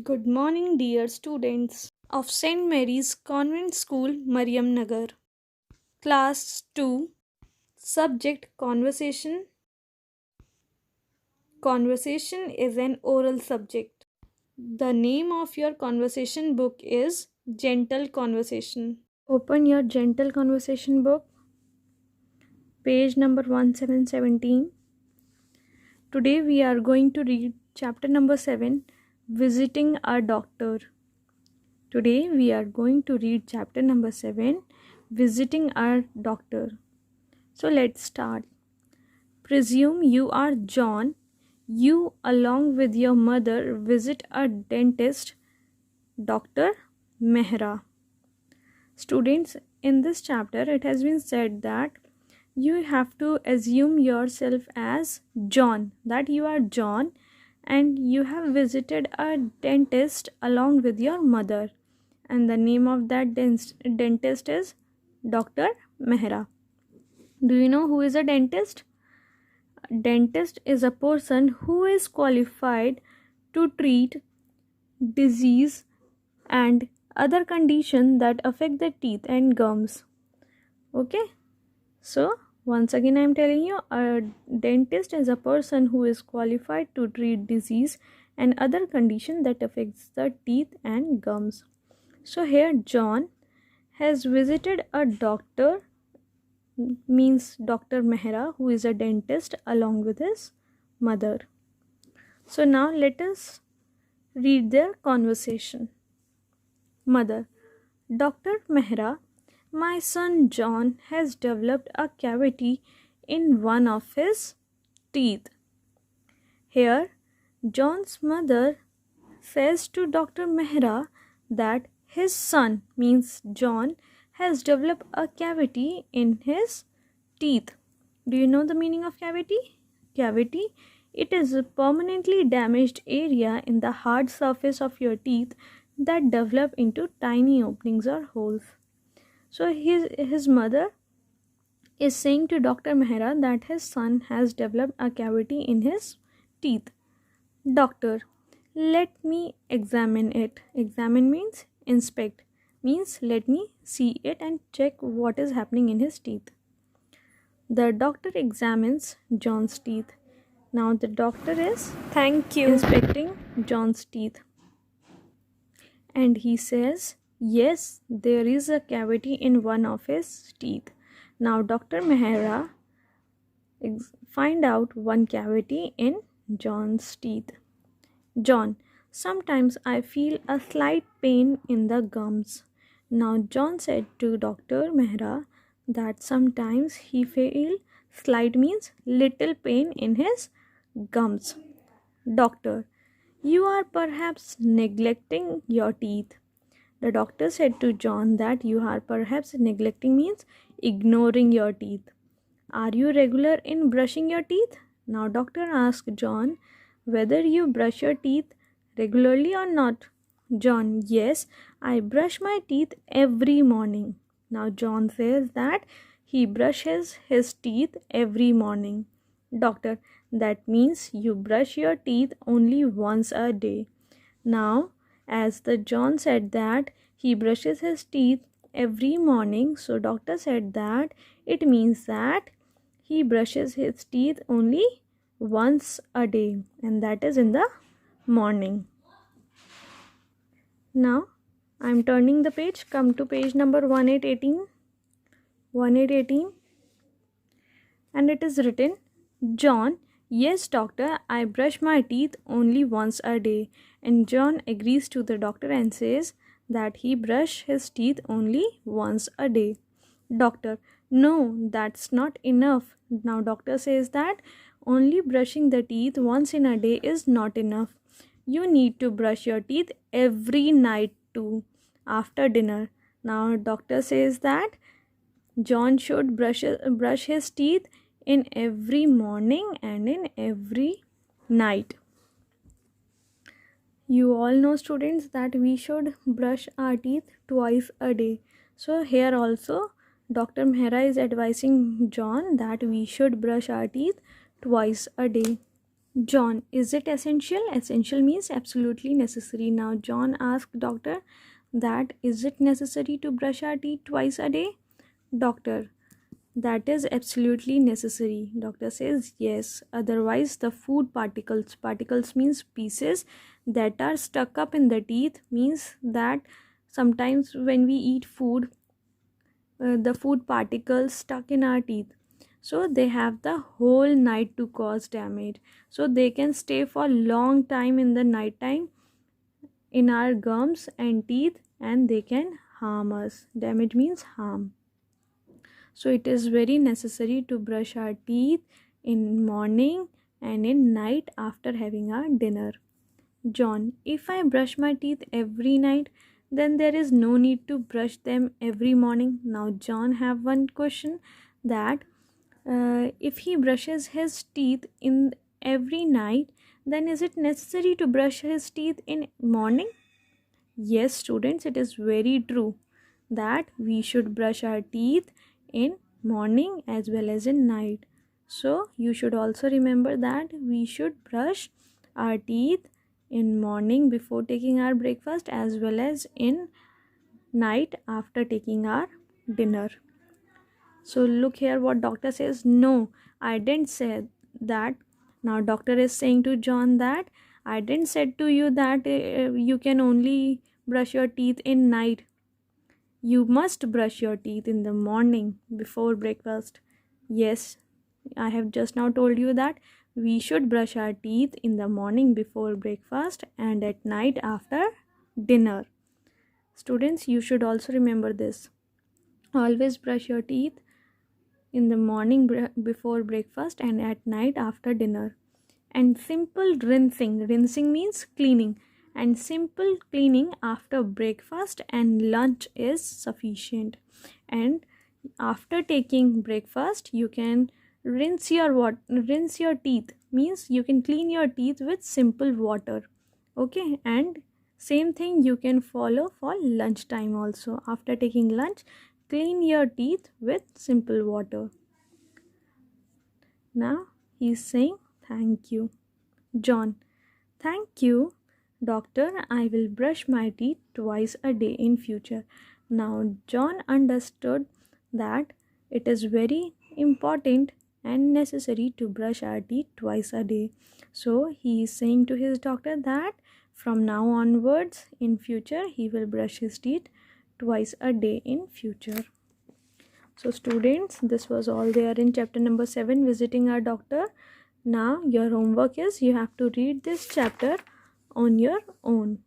Good morning, dear students of St. Mary's Convent School, Mariam Nagar. Class 2, Subject Conversation. Conversation is an oral subject. The name of your conversation book is Gentle Conversation. Open your Gentle Conversation book, page number 1717. Today we are going to read chapter number 7, Visiting a Doctor. Today we are going to read chapter number 7, Visiting our Doctor. So let's start. Presume you are John. You, along with your mother, visit a dentist, Dr. Mehra. Students, in this chapter it has been said that you have to assume yourself as John, that you are John and you have visited a dentist along with your mother, and the name of that dentist is Dr. Mehra. Do you know who is a dentist? Dentist is a person who is qualified to treat disease and other conditions that affect the teeth and gums. Okay, so once again I am telling you, a dentist is a person who is qualified to treat disease and other condition that affects the teeth and gums. So here John has visited a doctor, means Dr. Mehra, who is a dentist, along with his mother. So now let us read their conversation. Mother: Dr. Mehra, my son John has developed a cavity in one of his teeth. Here, John's mother says to Dr. Mehra that his son, means John, has developed a cavity in his teeth. Do you know the meaning of cavity? Cavity, it is a permanently damaged area in the hard surface of your teeth that develop into tiny openings or holes. So his mother is saying to Dr. Mehra that his son has developed a cavity in his teeth. Doctor: let me examine it. Examine means inspect, means let me see it and check what is happening in his teeth. The doctor examines John's teeth. Now the doctor is inspecting John's teeth. And he says, yes, there is a cavity in one of his teeth. Now Dr. Mehra find out one cavity in John's teeth. John: sometimes I feel a slight pain in the gums. Now John said to Dr. Mehra that sometimes he feel slight means little pain in his gums. Doctor: you are perhaps neglecting your teeth. The doctor said to John that you are perhaps neglecting means ignoring your teeth. Are you regular in brushing your teeth? Now doctor asked John whether you brush your teeth regularly or not. John: yes, I brush my teeth every morning. Now John says that he brushes his teeth every morning. Doctor: that means you brush your teeth only once a day. Now, as the John said that he brushes his teeth every morning, so doctor said that it means that he brushes his teeth only once a day, and that is in the morning. Now I am turning the page. Come to page number 1818. 1818, and it is written, John: yes, doctor, I brush my teeth only once a day. And John agrees to the doctor and says that he brush his teeth only once a day. Doctor: no, that's not enough. Now doctor says that only brushing the teeth once in a day is not enough. You need to brush your teeth every night too, after dinner. Now doctor says that John should brush his teeth in every morning and in every night. You all know, students, that we should brush our teeth twice a day. So here also Dr. Mehra is advising John that we should brush our teeth twice a day. John, is it essential? Essential means absolutely necessary. Now John asked doctor that is it necessary to brush our teeth twice a day? Doctor, that is absolutely necessary. Doctor says yes. Otherwise the food particles means pieces that are stuck up in the teeth, means that sometimes when we eat food, the food particles stuck in our teeth, so they have the whole night to cause damage, so they can stay for long time in the night time in our gums and teeth, and they can harm us. Damage means harm. So it is very necessary to brush our teeth in morning and in night after having our dinner. John, if I brush my teeth every night, then there is no need to brush them every morning. Now John have one question that if he brushes his teeth in every night, then is it necessary to brush his teeth in morning? Yes, students, it is very true that we should brush our teeth in morning as well as in night. So you should also remember that we should brush our teeth in morning before taking our breakfast as well as in night after taking our dinner. So look here what doctor says. No, I didn't say that. Now doctor is saying to John that I didn't said to you that you can only brush your teeth in night. You must brush your teeth in the morning before breakfast. Yes, I have just now told you that we should brush our teeth in the morning before breakfast and at night after dinner. Students, you should also remember this. Always brush your teeth in the morning before breakfast and at night after dinner. And simple rinsing means cleaning, and simple cleaning after breakfast and lunch is sufficient. And after taking breakfast you can rinse your teeth, means you can clean your teeth with simple water. Okay, and same thing you can follow for lunchtime also. After taking lunch, clean your teeth with simple water. Now he's saying thank you. John, thank you, doctor. I will brush my teeth twice a day in future. Now John understood that it is very important and necessary to brush our teeth twice a day. So he is saying to his doctor that from now onwards in future he will brush his teeth twice a day in future. So students, this was all there in chapter number 7, visiting our doctor. Now your homework is you have to read this chapter on your own.